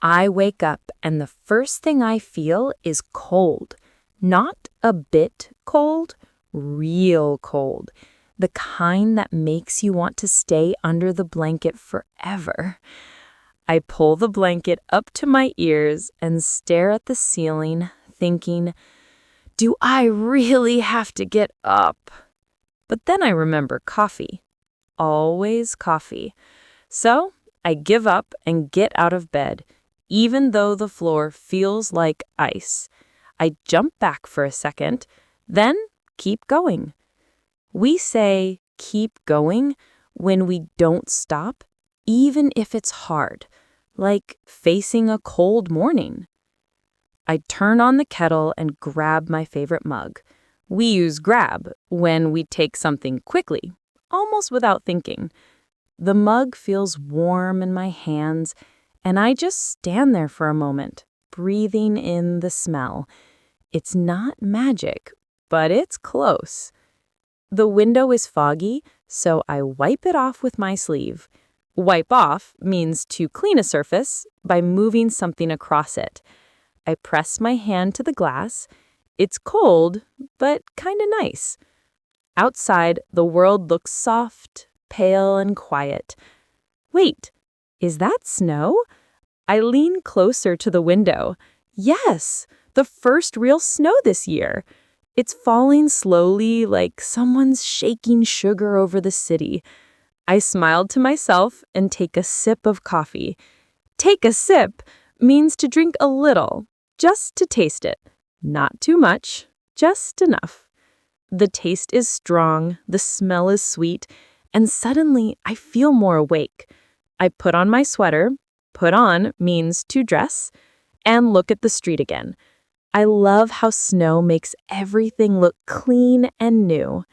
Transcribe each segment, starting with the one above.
I wake up and the first thing I feel is cold. Not a bit cold, real cold. The kind that makes you want to stay under the blanket forever. I pull the blanket up to my ears and stare at the ceiling, thinking, do I really have to get up? But then I remember coffee. Always coffee. So I give up and get out of bed, even though the floor feels like ice. I jump back for a second, then keep going. We say keep going when we don't stop, even if it's hard, like facing a cold morning. I turn on the kettle and grab my favorite mug. We use grab when we take something quickly, almost without thinking. The mug feels warm in my hands, and I just stand there for a moment, breathing in the smell. It's not magic, but it's close. The window is foggy, so I wipe it off with my sleeve. Wipe off means to clean a surface by moving something across it. I press my hand to the glass. It's cold, but kind of nice. Outside, the world looks soft, pale, and quiet. Wait, is that snow? I lean closer to the window. Yes, the first real snow this year. It's falling slowly, like someone's shaking sugar over the city. I smiled to myself and take a sip of coffee. Take a sip means to drink a little, just to taste it. Not too much, just enough. The taste is strong, the smell is sweet, and suddenly I feel more awake. I put on my sweater. Put on means to dress, and look at the street again. I love how snow makes everything look clean and new.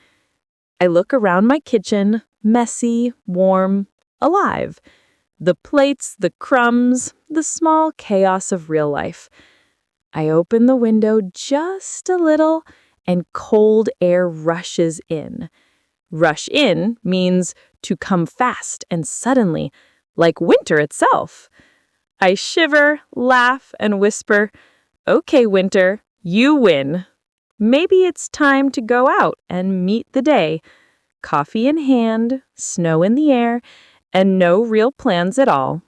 I look around my kitchen, messy, warm, alive. The plates, the crumbs, the small chaos of real life. I open the window just a little, and cold air rushes in. Rush in means to come fast and suddenly, like winter itself. I shiver, laugh, and whisper, okay, winter, you win. Maybe it's time to go out and meet the day. Coffee in hand, snow in the air, and no real plans at all.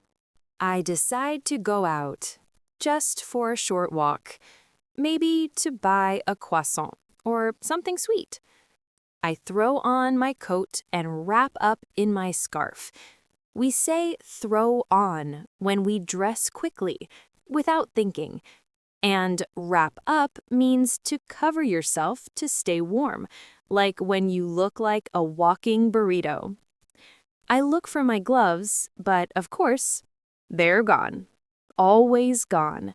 I decide to go out, just for a short walk, maybe to buy a croissant or something sweet. I throw on my coat and wrap up in my scarf. We say throw on when we dress quickly, without thinking. And wrap up means to cover yourself to stay warm, like when you look like a walking burrito. I look for my gloves, but of course, they're gone. Always gone.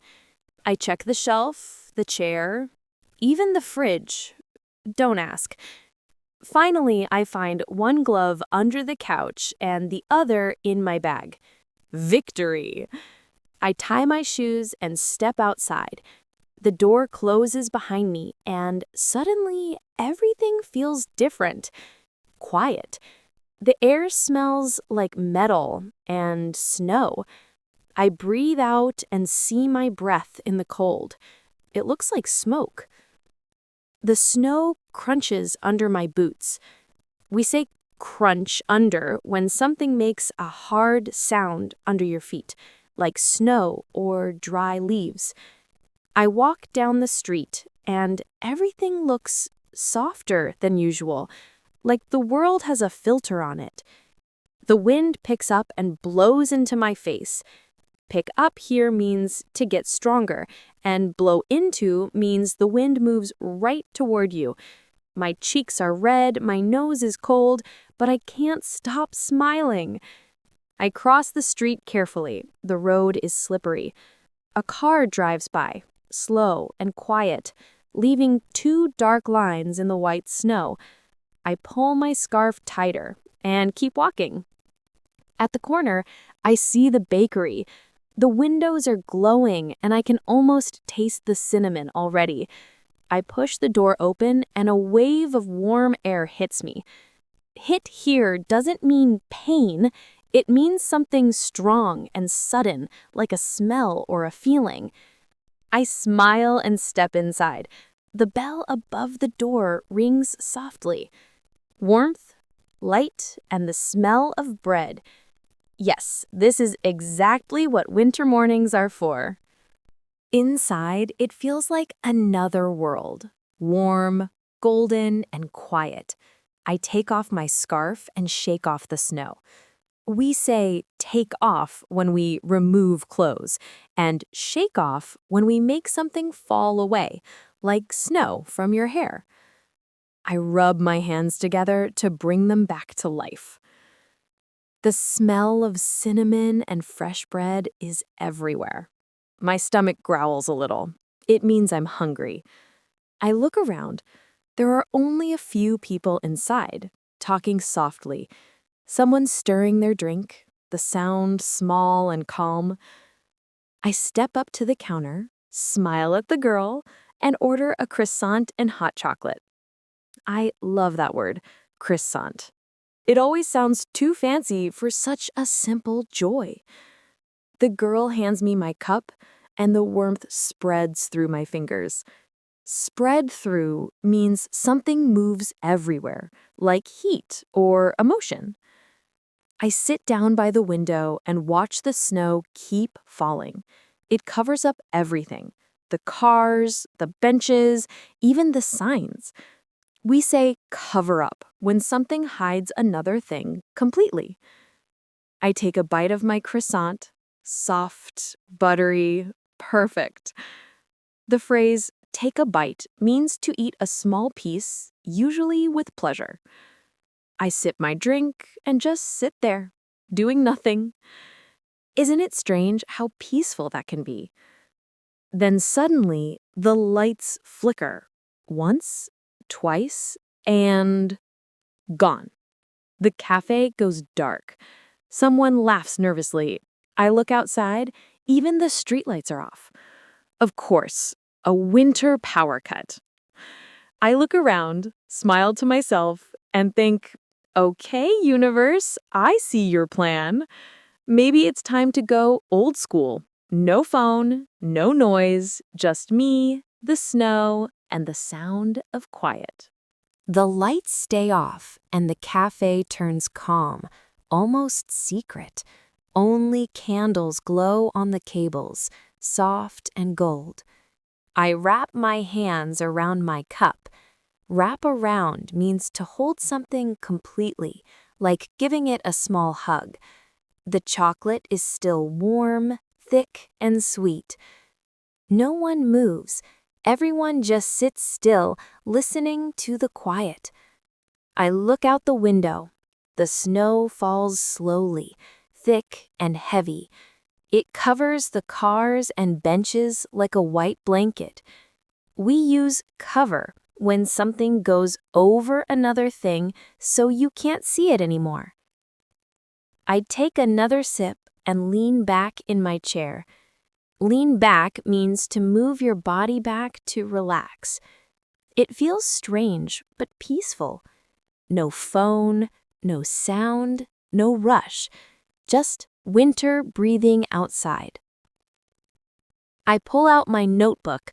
I check the shelf, the chair, even the fridge. Don't ask. Finally, I find one glove under the couch and the other in my bag. Victory! I tie my shoes and step outside. The door closes behind me, and suddenly everything feels different. Quiet. The air smells like metal and snow. I breathe out and see my breath in the cold. It looks like smoke. The snow crunches under my boots. We say crunch under when something makes a hard sound under your feet, like snow or dry leaves. I walk down the street, and everything looks softer than usual, like the world has a filter on it. The wind picks up and blows into my face. Pick up here means to get stronger, and blow into means the wind moves right toward you. My cheeks are red, my nose is cold, but I can't stop smiling. I cross the street carefully. The road is slippery. A car drives by, slow and quiet, leaving 2 dark lines in the white snow. I pull my scarf tighter and keep walking. At the corner, I see the bakery. The windows are glowing, and I can almost taste the cinnamon already. I push the door open, and a wave of warm air hits me. Hit here doesn't mean pain, It means something strong and sudden, like a smell or a feeling. I smile and step inside. The bell above the door rings softly. Warmth, light, and the smell of bread. Yes, this is exactly what winter mornings are for. Inside, it feels like another world. Warm, golden, and quiet. I take off my scarf and shake off the snow. We say take off when we remove clothes, and shake off when we make something fall away, like snow from your hair. I rub my hands together to bring them back to life. The smell of cinnamon and fresh bread is everywhere. My stomach growls a little. It means I'm hungry. I look around. There are only a few people inside, talking softly. Someone stirring their drink, the sound small and calm. I step up to the counter, smile at the girl, and order a croissant and hot chocolate. I love that word, croissant. It always sounds too fancy for such a simple joy. The girl hands me my cup, and the warmth spreads through my fingers. Spread through means something moves everywhere, like heat or emotion. I sit down by the window and watch the snow keep falling. It covers up everything, the cars, the benches, even the signs. We say cover up when something hides another thing completely. I take a bite of my croissant, soft, buttery, perfect. The phrase take a bite means to eat a small piece, usually with pleasure. I sip my drink and just sit there, doing nothing. Isn't it strange how peaceful that can be? Then suddenly, the lights flicker. Once, twice, and gone. The cafe goes dark. Someone laughs nervously. I look outside. Even the streetlights are off. Of course, a winter power cut. I look around, smile to myself, and think, okay, universe, I see your plan. Maybe it's time to go old school. No phone, no noise, just me, the snow, and the sound of quiet. The lights stay off, and the cafe turns calm, almost secret. Only candles glow on the cables, soft and gold. I wrap my hands around my cup. Wrap around means to hold something completely, like giving it a small hug. The chocolate is still warm, thick, and sweet. No one moves. Everyone just sits still, listening to the quiet. I look out the window. The snow falls slowly, thick and heavy. It covers the cars and benches like a white blanket. We use cover when something goes over another thing so you can't see it anymore. I take another sip and lean back in my chair. Lean back means to move your body back to relax. It feels strange but peaceful. No phone, no sound, no rush. Just winter breathing outside. I pull out my notebook.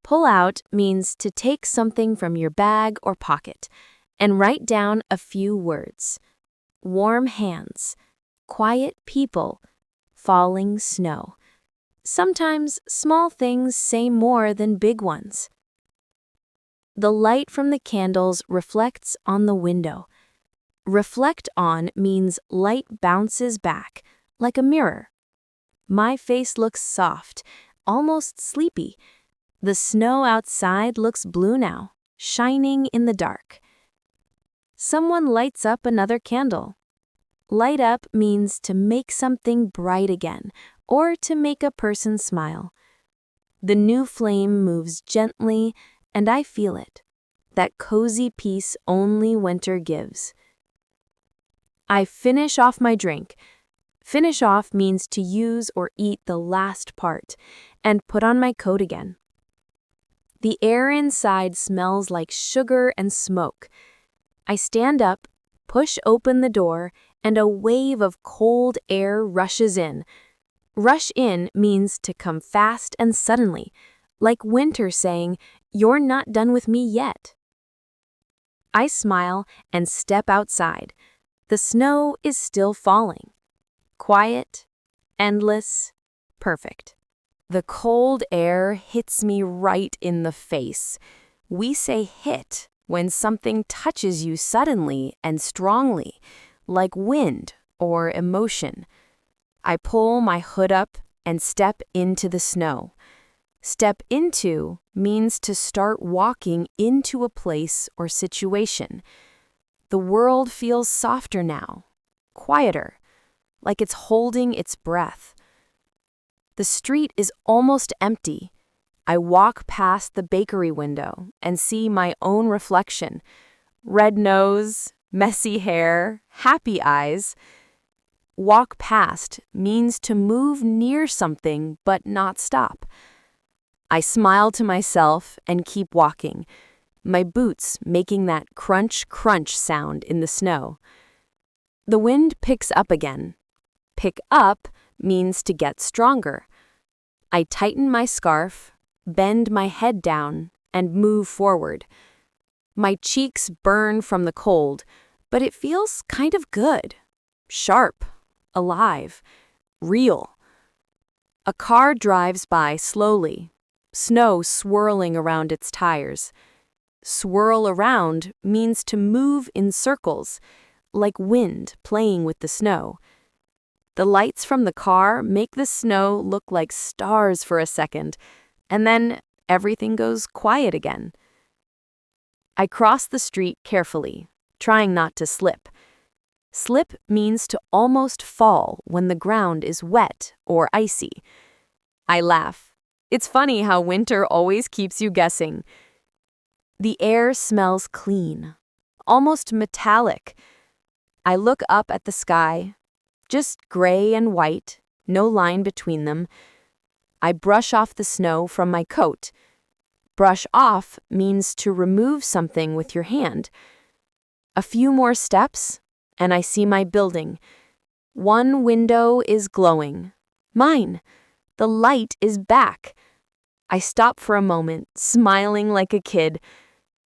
Pull out means to take something from your bag or pocket and write down a few words. Warm hands, quiet people, falling snow. Sometimes small things say more than big ones. The light from the candles reflects on the window. Reflect on means light bounces back, like a mirror. My face looks soft, almost sleepy. The snow outside looks blue now, shining in the dark. Someone lights up another candle. Light up means to make something bright again, or to make a person smile. The new flame moves gently, and I feel it. That cozy peace only winter gives. I finish off my drink. Finish off means to use or eat the last part, and put on my coat again. The air inside smells like sugar and smoke. I stand up, push open the door, and a wave of cold air rushes in. Rush in means to come fast and suddenly, like winter saying, "You're not done with me yet." I smile and step outside. The snow is still falling. Quiet, endless, perfect. The cold air hits me right in the face. We say hit when something touches you suddenly and strongly, like wind or emotion. I pull my hood up and step into the snow. Step into means to start walking into a place or situation. The world feels softer now, quieter, like it's holding its breath. The street is almost empty. I walk past the bakery window and see my own reflection. Red nose, messy hair, happy eyes. Walk past means to move near something but not stop. I smile to myself and keep walking, my boots making that crunch, crunch sound in the snow. The wind picks up again. Pick up means to get stronger. I tighten my scarf, bend my head down, and move forward. My cheeks burn from the cold, but it feels kind of good. Sharp, alive, real. A car drives by slowly, snow swirling around its tires. Swirl around means to move in circles, like wind playing with the snow. The lights from the car make the snow look like stars for a second, and then everything goes quiet again. I cross the street carefully, trying not to slip. Slip means to almost fall when the ground is wet or icy. I laugh. It's funny how winter always keeps you guessing. The air smells clean, almost metallic. I look up at the sky, just gray and white, no line between them. I brush off the snow from my coat. Brush off means to remove something with your hand. A few more steps, and I see my building. One window is glowing. Mine. The light is back. I stop for a moment, smiling like a kid.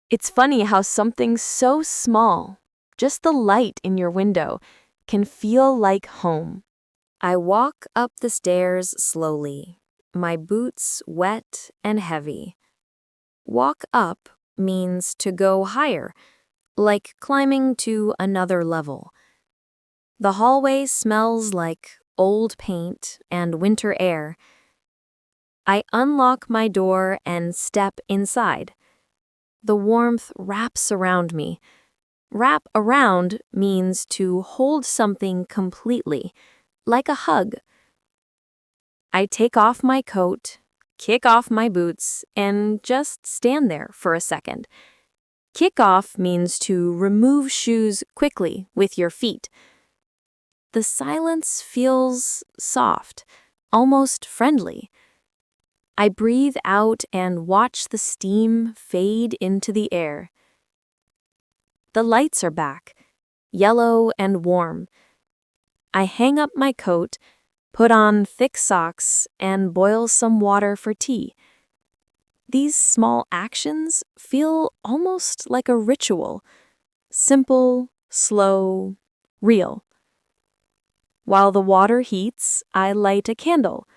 It's funny how something so small, just the light in your window, can feel like home. I walk up the stairs slowly, my boots wet and heavy. Walk up means to go higher, like climbing to another level. The hallway smells like old paint and winter air. I unlock my door and step inside. The warmth wraps around me. Wrap around means to hold something completely, like a hug. I take off my coat, kick off my boots, and just stand there for a second. Kick off means to remove shoes quickly with your feet. The silence feels soft, almost friendly. I breathe out and watch the steam fade into the air. The lights are back, yellow and warm. I hang up my coat, put on thick socks, and boil some water for tea. These small actions feel almost like a ritual. Simple, slow, real. While the water heats, I light a candle.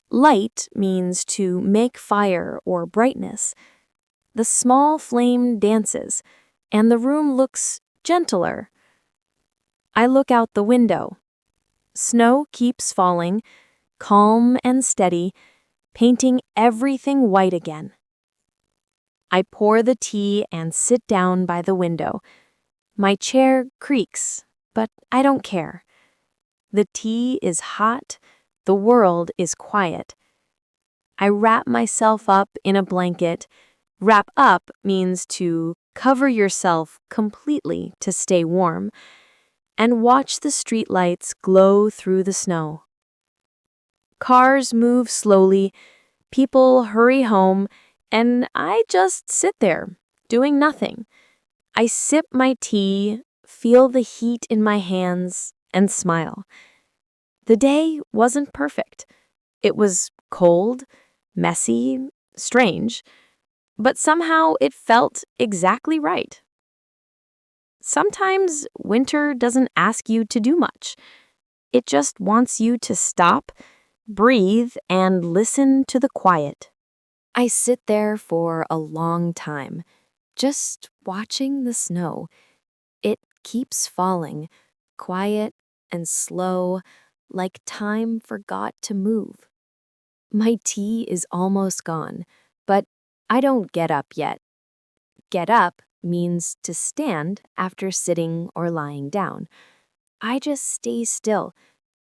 Light means to make fire or brightness. The small flame dances, and the room looks gentler. I look out the window. Snow keeps falling, calm and steady, painting everything white again. I pour the tea and sit down by the window. My chair creaks, but I don't care. The tea is hot, the world is quiet. I wrap myself up in a blanket. Wrap up means to cover yourself completely to stay warm, and watch the streetlights glow through the snow. Cars move slowly, people hurry home, and I just sit there, doing nothing. I sip my tea, feel the heat in my hands, and smile. The day wasn't perfect. It was cold, messy, strange, but somehow it felt exactly right. Sometimes winter doesn't ask you to do much. It just wants you to stop, breathe, and listen to the quiet. I sit there for a long time, just watching the snow. It keeps falling, quiet and slow, like time forgot to move. My tea is almost gone, but I don't get up yet. Get up means to stand after sitting or lying down. I just stay still,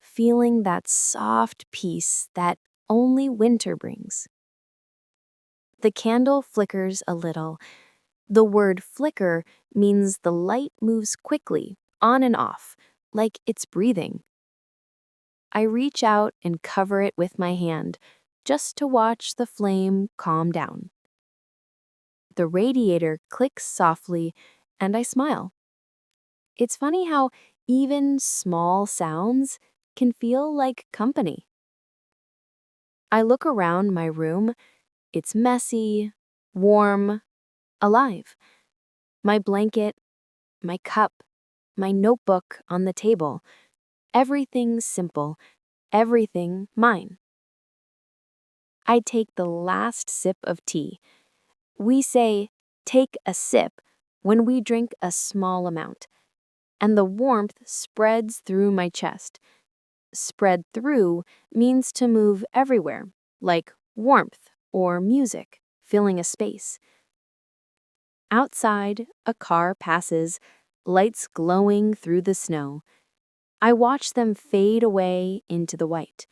feeling that soft peace that only winter brings. The candle flickers a little. The word flicker means the light moves quickly, on and off, like it's breathing. I reach out and cover it with my hand, just to watch the flame calm down. The radiator clicks softly, and I smile. It's funny how even small sounds can feel like company. I look around my room. It's messy, warm, alive. My blanket, my cup, my notebook on the table. Everything simple, everything mine. I take the last sip of tea. We say, take a sip when we drink a small amount, and the warmth spreads through my chest. Spread through means to move everywhere, like warmth or music, filling a space. Outside, a car passes, lights glowing through the snow. I watch them fade away into the white.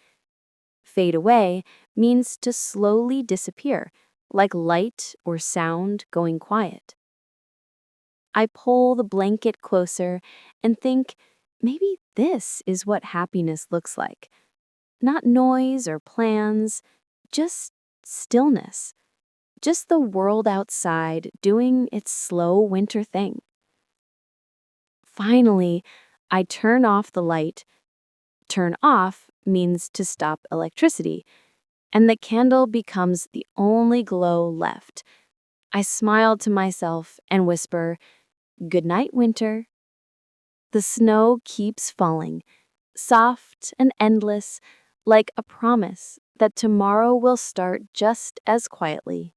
Fade away means to slowly disappear, like light or sound going quiet. I pull the blanket closer and think, maybe this is what happiness looks like. Not noise or plans, just stillness. Just the world outside doing its slow winter thing. Finally, I turn off the light. Turn off means to stop electricity, and the candle becomes the only glow left. I smile to myself and whisper, "Good night, winter." The snow keeps falling, soft and endless, like a promise that tomorrow will start just as quietly.